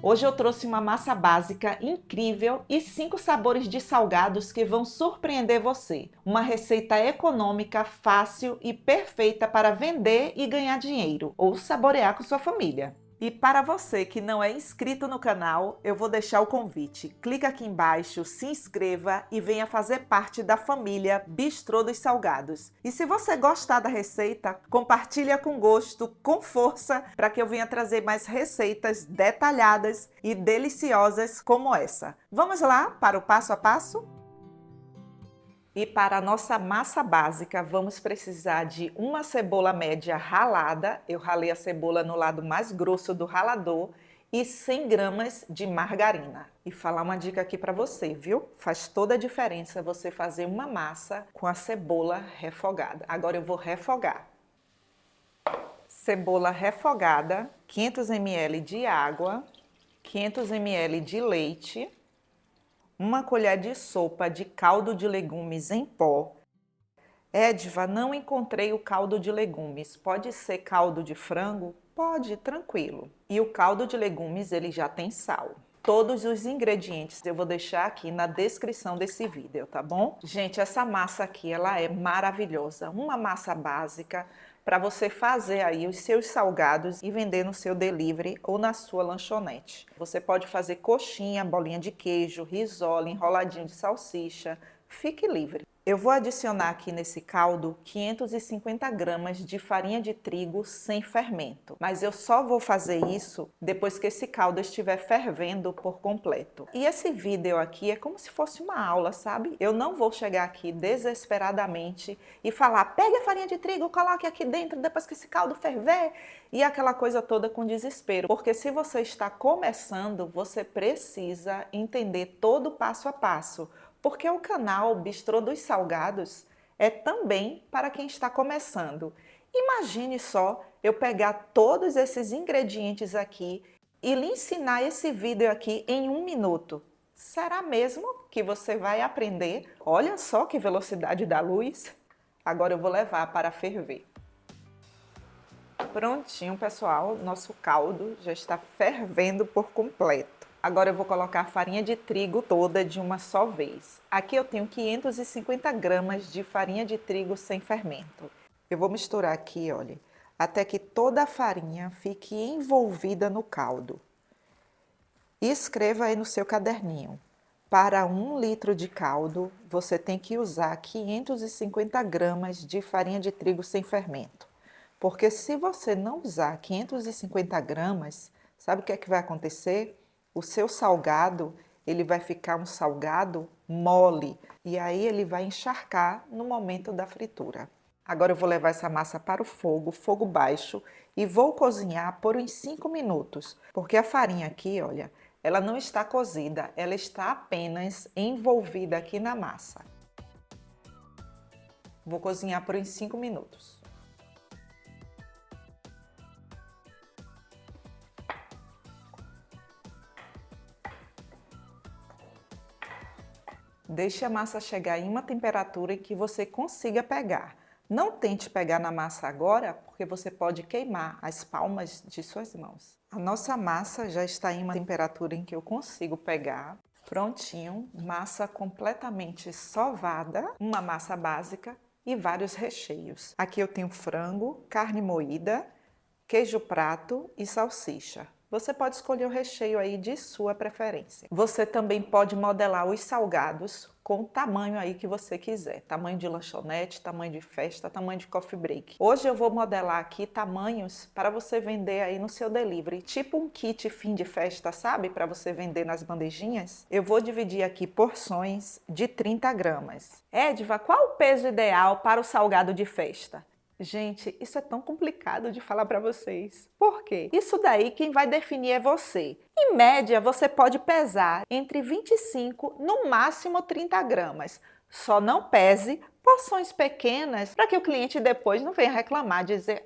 Hoje eu trouxe uma massa básica incrível e 5 sabores de salgados que vão surpreender você. Uma receita econômica, fácil e perfeita para vender e ganhar dinheiro ou saborear com sua família. E para você que não é inscrito no canal, eu vou deixar o convite. Clica aqui embaixo, se inscreva e venha fazer parte da família Bistrô dos Salgados. E se você gostar da receita, compartilha com gosto, com força, para que eu venha trazer mais receitas detalhadas e deliciosas como essa. Vamos lá para o passo a passo? E para a nossa massa básica, vamos precisar de uma cebola média ralada. Eu ralei a cebola no lado mais grosso do ralador e 100 gramas de margarina. E falar uma dica aqui para você, viu? Faz toda a diferença você fazer uma massa com a cebola refogada. Agora eu vou refogar. Cebola refogada, 500 ml de água, 500 ml de leite, uma colher de sopa de caldo de legumes em pó. Edva, não encontrei o caldo de legumes. Pode ser caldo de frango? Pode, tranquilo. E o caldo de legumes, ele já tem sal. Todos os ingredientes eu vou deixar aqui na descrição desse vídeo, tá bom? Gente, essa massa aqui, ela é maravilhosa. Uma massa básica para você fazer aí os seus salgados e vender no seu delivery ou na sua lanchonete. Você pode fazer coxinha, bolinha de queijo, risola, enroladinho de salsicha. Fique livre. Eu vou adicionar aqui nesse caldo 550 gramas de farinha de trigo sem fermento. Mas eu só vou fazer isso depois que esse caldo estiver fervendo por completo. E esse vídeo aqui é como se fosse uma aula, sabe? Eu não vou chegar aqui desesperadamente e falar, pegue a farinha de trigo, coloque aqui dentro depois que esse caldo ferver e aquela coisa toda com desespero. Porque se você está começando, você precisa entender todo o passo a passo. Porque o canal Bistrô dos Salgados é também para quem está começando. Imagine só eu pegar todos esses ingredientes aqui e lhe ensinar esse vídeo aqui em 1 minuto. Será mesmo que você vai aprender? Olha só que velocidade da luz. Agora eu vou levar para ferver. Prontinho, pessoal. Nosso caldo já está fervendo por completo. Agora eu vou colocar a farinha de trigo toda de uma só vez. Aqui eu tenho 550 gramas de farinha de trigo sem fermento. Eu vou misturar aqui, olha, até que toda a farinha fique envolvida no caldo. E escreva aí no seu caderninho. Para 1 litro de caldo, você tem que usar 550 gramas de farinha de trigo sem fermento. Porque se você não usar 550 gramas, sabe o que é que vai acontecer? O seu salgado, ele vai ficar um salgado mole e aí ele vai encharcar no momento da fritura. Agora eu vou levar essa massa para o fogo baixo e vou cozinhar por uns 5 minutos, porque a farinha aqui, olha, ela não está cozida, ela está apenas envolvida aqui na massa. Vou cozinhar por uns 5 minutos. Deixe a massa chegar em uma temperatura em que você consiga pegar. Não tente pegar na massa agora, porque você pode queimar as palmas de suas mãos. A nossa massa já está em uma temperatura em que eu consigo pegar. Prontinho, massa completamente sovada, uma massa básica e vários recheios. Aqui eu tenho frango, carne moída, queijo prato e salsicha. Você pode escolher o recheio aí de sua preferência. Você também pode modelar os salgados com o tamanho aí que você quiser. Tamanho de lanchonete, tamanho de festa, tamanho de coffee break. Hoje eu vou modelar aqui tamanhos para você vender aí no seu delivery. Tipo um kit fim de festa, sabe? Para você vender nas bandejinhas. Eu vou dividir aqui porções de 30 gramas. Edva, qual o peso ideal para o salgado de festa? Gente, isso é tão complicado de falar para vocês. Por quê? Isso daí quem vai definir é você. Em média, você pode pesar entre 25, no máximo 30 gramas. Só não pese porções pequenas para que o cliente depois não venha reclamar, dizer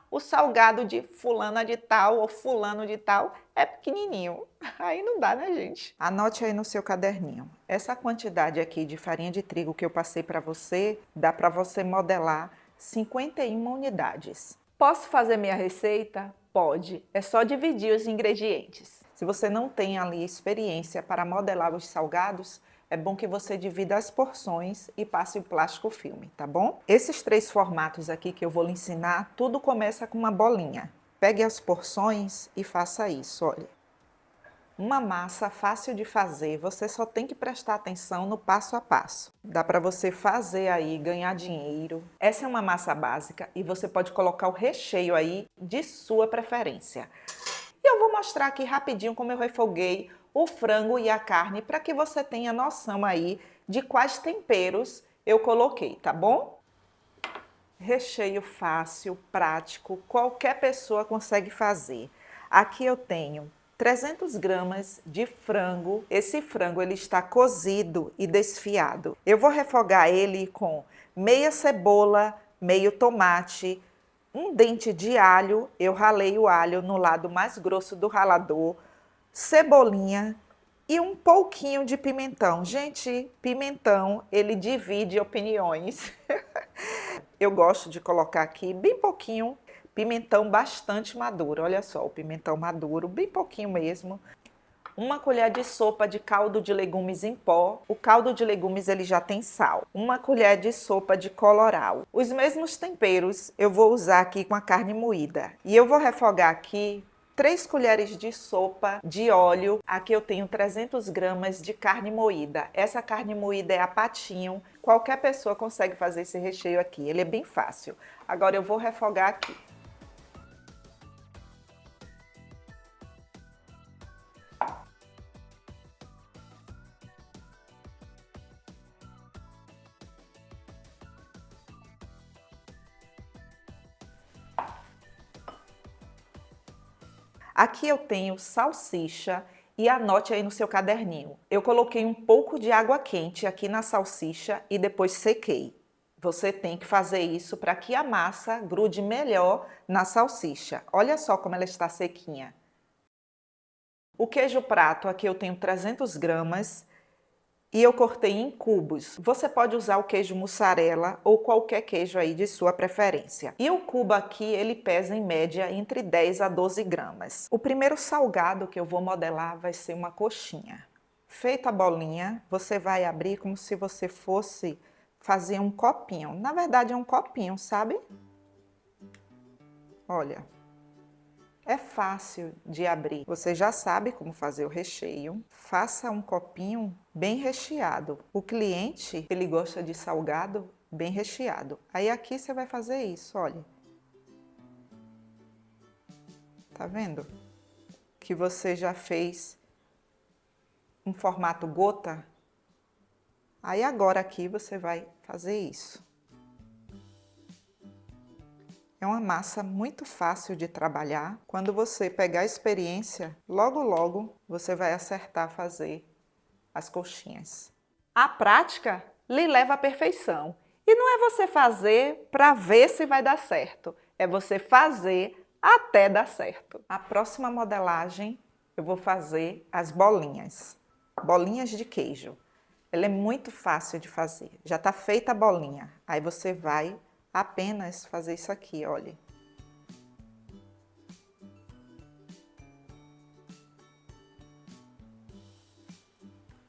o salgado de fulana de tal ou fulano de tal é pequenininho. Aí não dá, né, gente? Anote aí no seu caderninho. Essa quantidade aqui de farinha de trigo que eu passei para você, dá para você modelar 51 unidades. Posso fazer minha receita? Pode. É só dividir os ingredientes. Se você não tem ali experiência para modelar os salgados, é bom que você divida as porções e passe o plástico filme, tá bom? Esses 3 formatos aqui que eu vou lhe ensinar, tudo começa com uma bolinha. Pegue as porções e faça isso, olha. Uma massa fácil de fazer, você só tem que prestar atenção no passo a passo. Dá para você fazer aí, ganhar dinheiro. Essa é uma massa básica e você pode colocar o recheio aí de sua preferência. E eu vou mostrar aqui rapidinho como eu refoguei o frango e a carne para que você tenha noção aí de quais temperos eu coloquei, tá bom? Recheio fácil, prático, qualquer pessoa consegue fazer. Aqui eu tenho 300 gramas de frango. Esse frango ele está cozido e desfiado. Eu vou refogar ele com meia cebola, meio tomate, um dente de alho. Eu ralei o alho no lado mais grosso do ralador, cebolinha e um pouquinho de pimentão. Gente, pimentão, ele divide opiniões. Eu gosto de colocar aqui bem pouquinho pimentão bastante maduro. Olha só, o pimentão maduro, bem pouquinho mesmo. Uma colher de sopa de caldo de legumes em pó. O caldo de legumes ele já tem sal. Uma colher de sopa de colorau. Os mesmos temperos eu vou usar aqui com a carne moída. E eu vou refogar aqui 3 colheres de sopa de óleo. Aqui eu tenho 300 gramas de carne moída. Essa carne moída é a patinho. Qualquer pessoa consegue fazer esse recheio aqui. Ele é bem fácil. Agora eu vou refogar aqui. Aqui eu tenho salsicha e anote aí no seu caderninho. Eu coloquei um pouco de água quente aqui na salsicha e depois sequei. Você tem que fazer isso para que a massa grude melhor na salsicha. Olha só como ela está sequinha. O queijo prato aqui eu tenho 300 gramas. E eu cortei em cubos. Você pode usar o queijo mussarela ou qualquer queijo aí de sua preferência. E o cubo aqui, ele pesa em média entre 10 a 12 gramas. O primeiro salgado que eu vou modelar vai ser uma coxinha. Feita a bolinha, você vai abrir como se você fosse fazer um copinho. Na verdade é um copinho, sabe? Olha. É fácil de abrir. Você já sabe como fazer o recheio. Faça um copinho bem recheado. O cliente, ele gosta de salgado bem recheado. Aí aqui você vai fazer isso, olha. Tá vendo? Que você já fez um formato gota. Aí agora aqui você vai fazer isso. É uma massa muito fácil de trabalhar. Quando você pegar a experiência, logo logo você vai acertar fazer as coxinhas. A prática lhe leva à perfeição. E não é você fazer para ver se vai dar certo, é você fazer até dar certo. A próxima modelagem eu vou fazer as bolinhas. Bolinhas de queijo. Ela é muito fácil de fazer. Já está feita a bolinha. Aí você vai apenas fazer isso aqui, olha.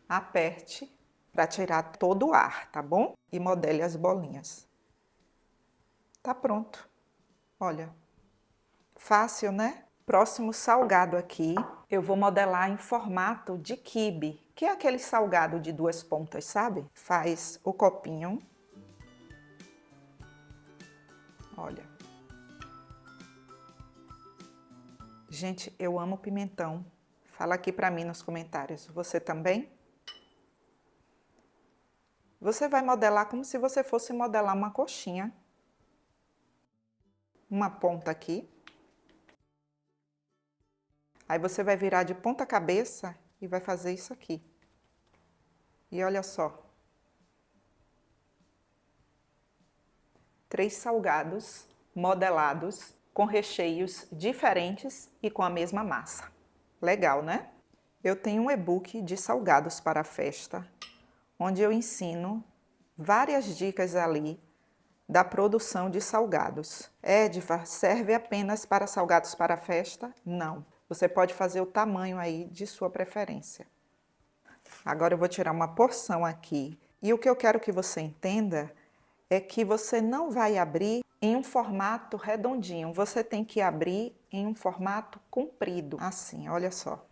Aperte para tirar todo o ar, tá bom? E modele as bolinhas. Tá pronto. Olha. Fácil, né? Próximo salgado aqui, eu vou modelar em formato de quibe, que é aquele salgado de 2 pontas, sabe? Faz o copinho. Olha. Gente, eu amo pimentão. Fala aqui pra mim nos comentários. Você também? Você vai modelar como se você fosse modelar uma coxinha. Uma ponta aqui. Aí você vai virar de ponta cabeça e vai fazer isso aqui. E olha só. 3 salgados modelados com recheios diferentes e com a mesma massa. Legal, né? Eu tenho um e-book de salgados para a festa, onde eu ensino várias dicas ali da produção de salgados. Edva, serve apenas para salgados para a festa? Não. Você pode fazer o tamanho aí de sua preferência. Agora eu vou tirar uma porção aqui. E o que eu quero que você entenda é que você não vai abrir em um formato redondinho. Você tem que abrir em um formato comprido, assim, olha só.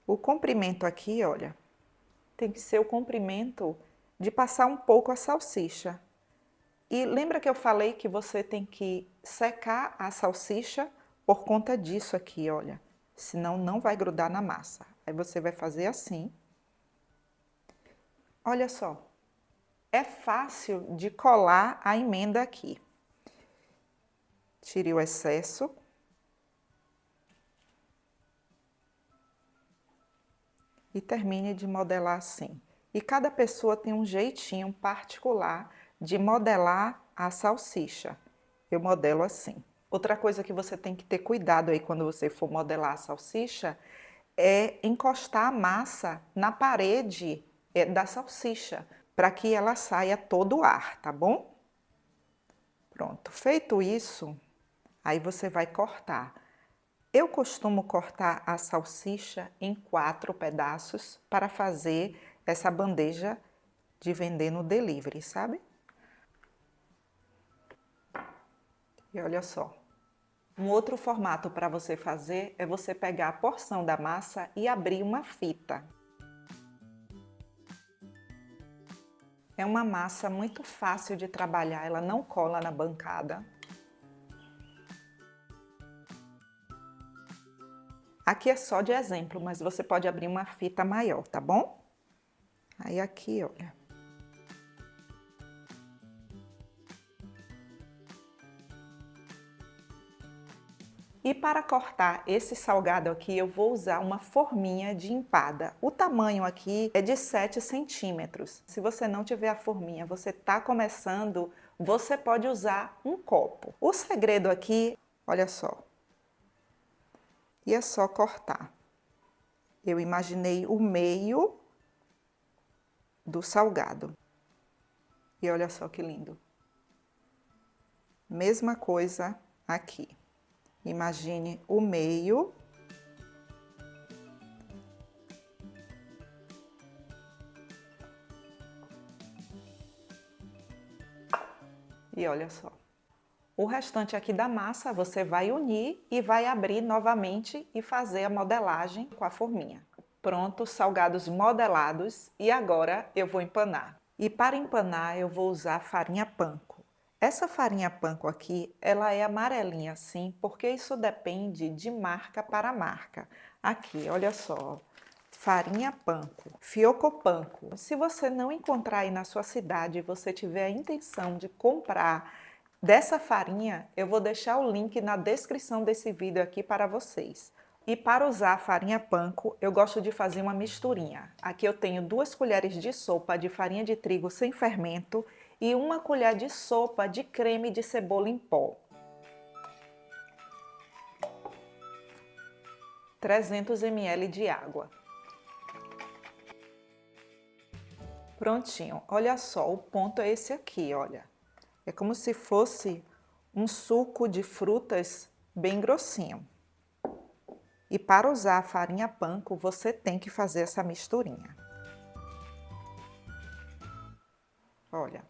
O comprimento aqui, olha, tem que ser o comprimento de passar um pouco a salsicha. E lembra que eu falei que você tem que secar a salsicha por conta disso aqui, olha. Senão não vai grudar na massa. Aí você vai fazer assim. Olha só. É fácil de colar a emenda aqui. Tire o excesso. E termine de modelar assim. E cada pessoa tem um jeitinho particular de modelar a salsicha. Eu modelo assim. Outra coisa que você tem que ter cuidado aí quando você for modelar a salsicha é encostar a massa na parede da salsicha, para que ela saia todo o ar, tá bom? Pronto, feito isso, aí você vai cortar. Eu costumo cortar a salsicha em 4 pedaços para fazer essa bandeja de vender no delivery, sabe? E olha só. Um outro formato para você fazer é você pegar a porção da massa e abrir uma fita. É uma massa muito fácil de trabalhar, ela não cola na bancada. Aqui é só de exemplo, mas você pode abrir uma fita maior, tá bom? Aí aqui, olha. E para cortar esse salgado aqui, eu vou usar uma forminha de empada. O tamanho aqui é de 7 centímetros. Se você não tiver a forminha, você está começando, você pode usar um copo. O segredo aqui, olha só, e é só cortar. Eu imaginei o meio do salgado. E olha só que lindo. Mesma coisa aqui. Imagine o meio. E olha só. O restante aqui da massa você vai unir e vai abrir novamente e fazer a modelagem com a forminha. Pronto, salgados modelados, e agora eu vou empanar. E para empanar eu vou usar farinha panko. Essa farinha panko aqui, ela é amarelinha assim, porque isso depende de marca para marca. Aqui, olha só, farinha panko, fioco panko. Se você não encontrar aí na sua cidade e você tiver a intenção de comprar dessa farinha, eu vou deixar o link na descrição desse vídeo aqui para vocês. E para usar a farinha panko, eu gosto de fazer uma misturinha. Aqui eu tenho 2 colheres de sopa de farinha de trigo sem fermento e 1 colher de sopa de creme de cebola em pó. 300 ml de água. Prontinho. Olha só, o ponto é esse aqui, olha. É como se fosse um suco de frutas bem grossinho. E para usar a farinha panko, você tem que fazer essa misturinha. Olha.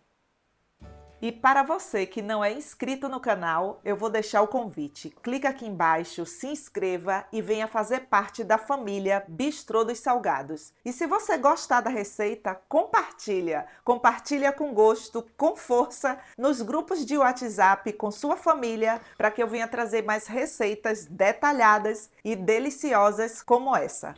E para você que não é inscrito no canal, eu vou deixar o convite. Clica aqui embaixo, se inscreva e venha fazer parte da família Bistrô dos Salgados. E se você gostar da receita, compartilha. Compartilha com gosto, com força, nos grupos de WhatsApp com sua família, para que eu venha trazer mais receitas detalhadas e deliciosas como essa.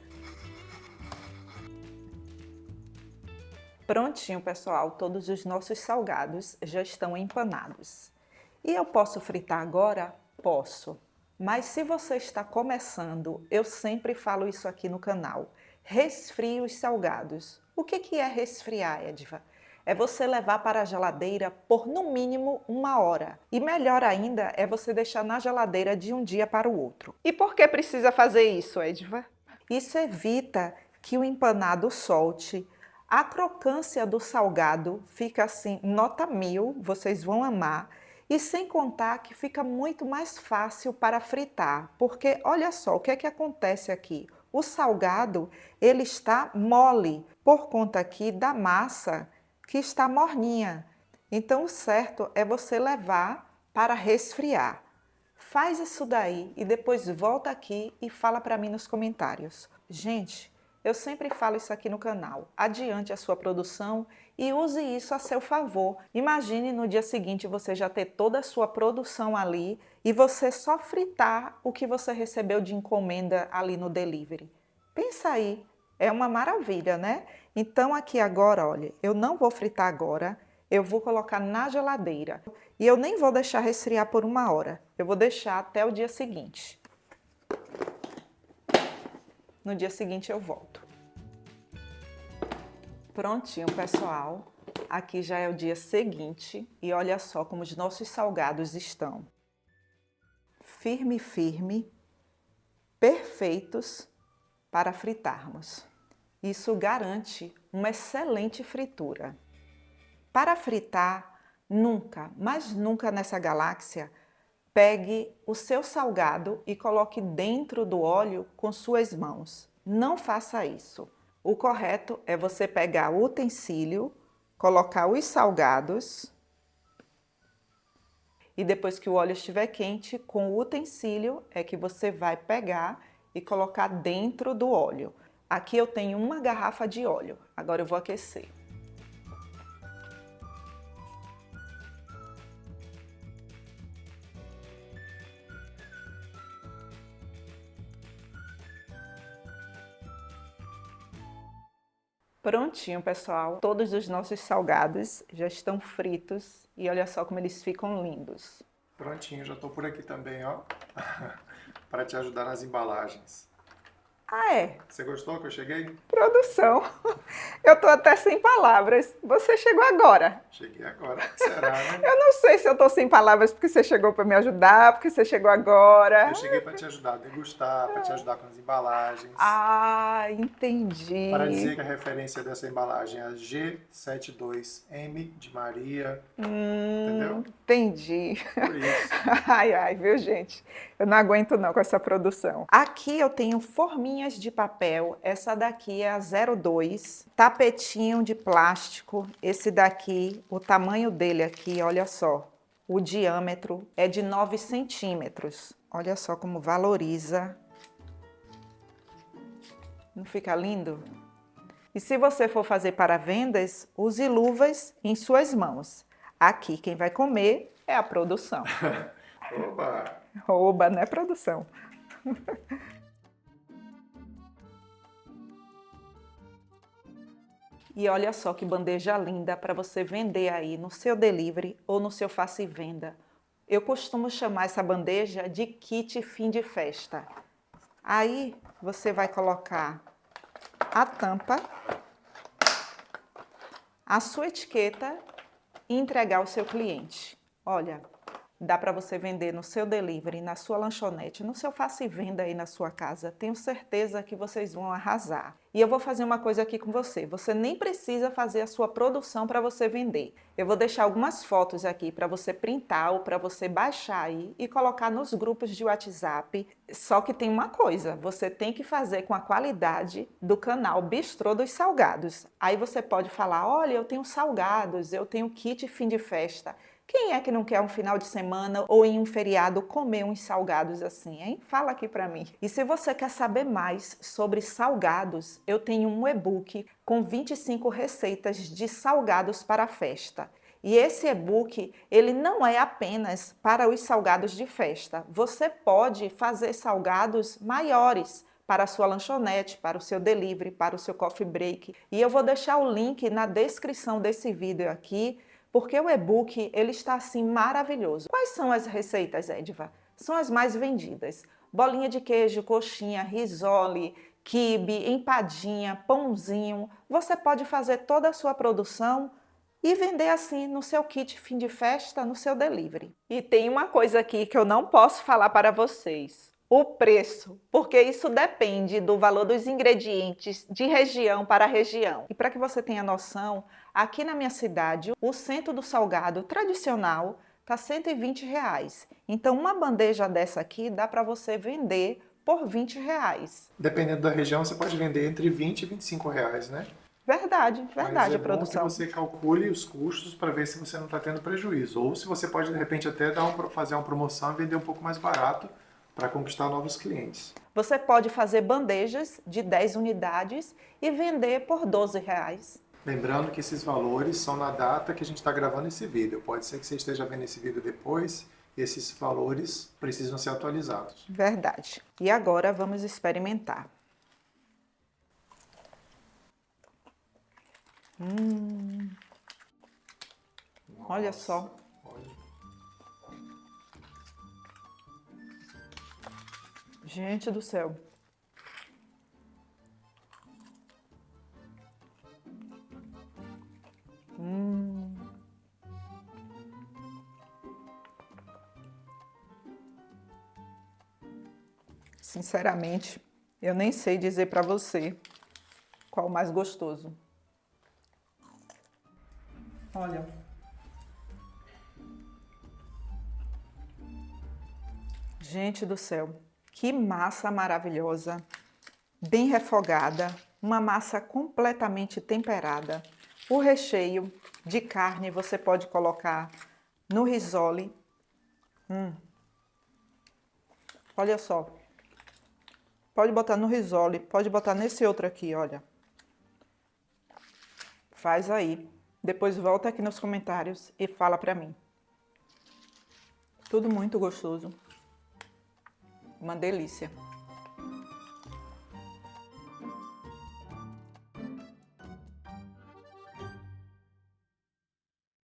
Prontinho, pessoal, todos os nossos salgados já estão empanados. E eu posso fritar agora? Posso. Mas se você está começando, eu sempre falo isso aqui no canal. Resfrie os salgados. O que é resfriar, Edva? É você levar para a geladeira por no mínimo 1 hora. E melhor ainda é você deixar na geladeira de um dia para o outro. E por que precisa fazer isso, Edva? Isso evita que o empanado solte. A crocância do salgado fica assim, nota 1000, vocês vão amar. E sem contar que fica muito mais fácil para fritar, porque olha só o que é que acontece aqui. O salgado, ele está mole por conta aqui da massa que está morninha. Então o certo é você levar para resfriar. Faz isso daí e depois volta aqui e fala para mim nos comentários. Gente, eu sempre falo isso aqui no canal. Adiante a sua produção e use isso a seu favor. Imagine no dia seguinte você já ter toda a sua produção ali e você só fritar o que você recebeu de encomenda ali no delivery. Pensa aí, é uma maravilha, né? Então aqui agora, olha, eu não vou fritar agora, eu vou colocar na geladeira. E eu nem vou deixar resfriar por 1 hora, eu vou deixar até o dia seguinte. No dia seguinte eu volto. Prontinho, pessoal. Aqui já é o dia seguinte e olha só como os nossos salgados estão. Firme, firme, perfeitos para fritarmos. Isso garante uma excelente fritura. Para fritar, nunca, mas nunca nessa galáxia, pegue o seu salgado e coloque dentro do óleo com suas mãos. Não faça isso. O correto é você pegar o utensílio, colocar os salgados e depois que o óleo estiver quente, com o utensílio é que você vai pegar e colocar dentro do óleo. Aqui eu tenho 1 garrafa de óleo, agora eu vou aquecer. Prontinho, pessoal. Todos os nossos salgados já estão fritos e olha só como eles ficam lindos. Prontinho, já estou por aqui também, ó, para te ajudar nas embalagens. Ah, é? Você gostou que eu cheguei? Produção. Eu tô até sem palavras. Você chegou agora. Cheguei agora. Será, né? Eu não sei se eu tô sem palavras porque você chegou para me ajudar, porque você chegou agora. Eu cheguei para te ajudar a degustar, para te ajudar com as embalagens. Ah, entendi. Para dizer que a referência dessa embalagem é a G72M de Maria. Entendeu? Entendi. Por isso. Ai, ai, viu, gente? Eu não aguento não com essa produção. Aqui eu tenho forminhas de papel. Essa daqui é a 02. Tapetinho de plástico. Esse daqui, o tamanho dele aqui, olha só. O diâmetro é de 9 centímetros. Olha só como valoriza. Não fica lindo? E se você for fazer para vendas, use luvas em suas mãos. Aqui quem vai comer é a produção. Oba! Oba, né, produção? E olha só que bandeja linda para você vender aí no seu delivery ou no seu Faça e Venda. Eu costumo chamar essa bandeja de kit fim de festa. Aí você vai colocar a tampa, a sua etiqueta e entregar ao seu cliente. Olha, dá para você vender no seu delivery, na sua lanchonete, no seu Faça e Venda aí na sua casa. Tenho certeza que vocês vão arrasar. E eu vou fazer uma coisa aqui com você. Você nem precisa fazer a sua produção para você vender. Eu vou deixar algumas fotos aqui para você printar ou para você baixar aí e colocar nos grupos de WhatsApp. Só que tem uma coisa, você tem que fazer com a qualidade do canal Bistrô dos Salgados. Aí você pode falar, olha, eu tenho salgados, eu tenho kit fim de festa. Quem é que não quer um final de semana ou em um feriado comer uns salgados assim, hein? Fala aqui pra mim. E se você quer saber mais sobre salgados, eu tenho um e-book com 25 receitas de salgados para a festa. E esse e-book, ele não é apenas para os salgados de festa. Você pode fazer salgados maiores para a sua lanchonete, para o seu delivery, para o seu coffee break. E eu vou deixar o link na descrição desse vídeo aqui, porque o e-book ele está assim maravilhoso. Quais são as receitas, Edva? São as mais vendidas. Bolinha de queijo, coxinha, risole, quibe, empadinha, pãozinho. Você pode fazer toda a sua produção e vender assim no seu kit fim de festa, no seu delivery. E tem uma coisa aqui que eu não posso falar para vocês. O preço, porque isso depende do valor dos ingredientes de região para região. E para que você tenha noção, aqui na minha cidade, o centro do salgado tradicional tá R$ 120. Então, uma bandeja dessa aqui dá para você vender por R$ 20. Dependendo da região, você pode vender entre 20 e R$ 25, né? Verdade, Mas verdade, é bom que produção. você calcule os custos para ver se você não está tendo prejuízo. Ou se você pode, de repente, até fazer uma promoção e vender um pouco mais barato para conquistar novos clientes. Você pode fazer bandejas de 10 unidades e vender por R$ 12. Lembrando que esses valores são na data que a gente está gravando esse vídeo. Pode ser que você esteja vendo esse vídeo depois e esses valores precisam ser atualizados. Verdade. E agora vamos experimentar. Olha só. Olha. Gente do céu. Sinceramente, eu nem sei dizer para você qual o mais gostoso. Olha. Gente do céu, que massa maravilhosa, bem refogada, uma massa completamente temperada. O recheio de carne você pode colocar no risole. Olha só. Pode botar no risole, pode botar nesse outro aqui, olha. Faz aí. Depois volta aqui nos comentários e fala pra mim. Tudo muito gostoso. Uma delícia.